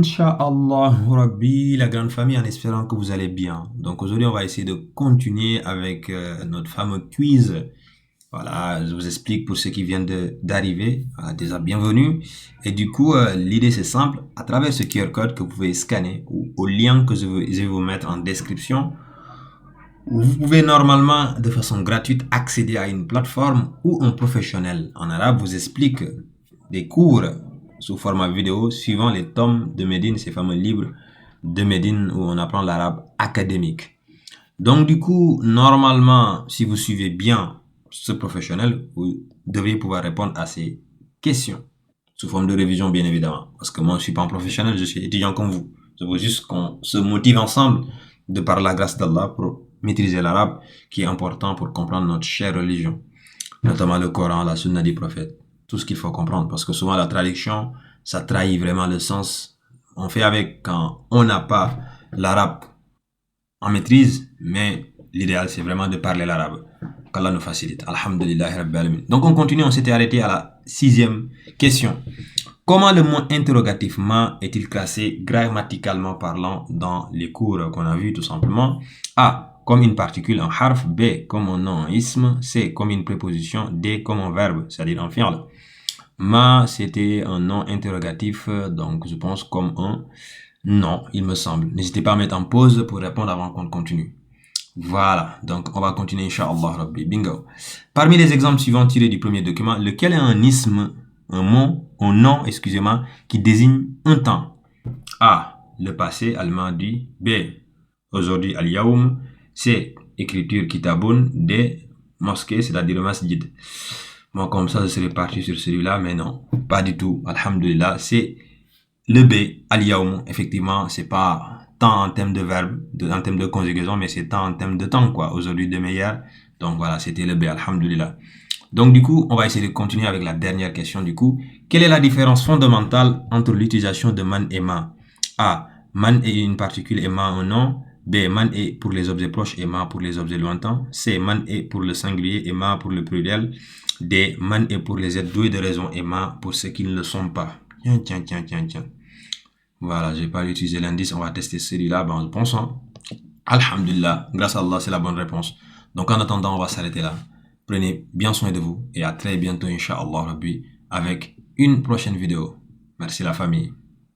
Inch'Allah, Rabbi, la grande famille, en espérant que vous allez bien. Donc aujourd'hui, on va essayer de continuer avec notre fameux quiz. Voilà, je vous explique pour ceux qui viennent d'arriver, déjà bienvenue. Et du coup, l'idée c'est simple, à travers ce QR code que vous pouvez scanner ou au lien que je vais vous mettre en description, vous pouvez normalement, de façon gratuite, accéder à une plateforme où un professionnel en arabe vous explique des cours sous format vidéo suivant les tomes de Médine, ces fameux livres de Médine où on apprend l'arabe académique. Donc du coup, normalement, si vous suivez bien ce professionnel, vous devriez pouvoir répondre à ces questions sous forme de révision, bien évidemment. Parce que moi, je suis pas un professionnel, je suis étudiant comme vous. Je veux juste qu'on se motive ensemble de par la grâce d'Allah pour maîtriser l'arabe, qui est important pour comprendre notre chère religion, notamment le Coran, la Sunna des prophètes, tout ce qu'il faut comprendre. Parce que souvent, la traduction, ça trahit vraiment le sens. On fait avec quand on n'a pas l'arabe en maîtrise, mais l'idéal, c'est vraiment de parler l'arabe. Qu'Allah nous facilite. Alhamdulillah Rabbil Alamin. Donc, on continue, on s'était arrêté à la 6e question. Comment le mot interrogatif ma est-il classé grammaticalement parlant dans les cours qu'on a vus tout simplement? A. Comme une particule en harf. B. Comme un nom en isme. C. Comme une préposition. D. Comme un verbe, c'est-à-dire en fi'l. Ma, c'était un nom interrogatif, donc je pense comme un non, il me semble. N'hésitez pas à mettre en pause pour répondre avant qu'on continue. Voilà, donc on va continuer, Inch'Allah Rabbi. Bingo. Parmi les exemples suivants tirés du premier document, lequel est un isme, un mot, un nom, excusez-moi, qui désigne un temps? A. Le passé, al-madi. B. Aujourd'hui, al-yaoum. C. Écriture, kitabun. D. Mosquée, c'est-à-dire masjid. Bon, comme ça, je serais parti sur celui-là, mais non, pas du tout. Alhamdulillah, c'est le B, al-yaoum. Effectivement, c'est pas temps en termes de verbe, en termes de conjugaison, mais c'est temps en termes de temps, quoi. Aujourd'hui, demain, hier. Donc voilà, c'était le B, alhamdulillah. Donc du coup, on va essayer de continuer avec la dernière question du coup. Quelle est la différence fondamentale entre l'utilisation de man et ma? A. Man est une particule et ma un nom. B. Man est pour les objets proches et ma pour les objets lointains. C. Man est pour le singulier et ma pour le pluriel. D. Man est pour les êtres doués de raison et ma pour ceux qui ne le sont pas. Tiens. Voilà, j'ai pas utilisé l'indice, on va tester celui-là, ben, en pensant. Alhamdulillah, grâce à Allah, c'est la bonne réponse. Donc en attendant, on va s'arrêter là. Prenez bien soin de vous et à très bientôt, Inch'Allah Rabbi, avec une prochaine vidéo. Merci la famille.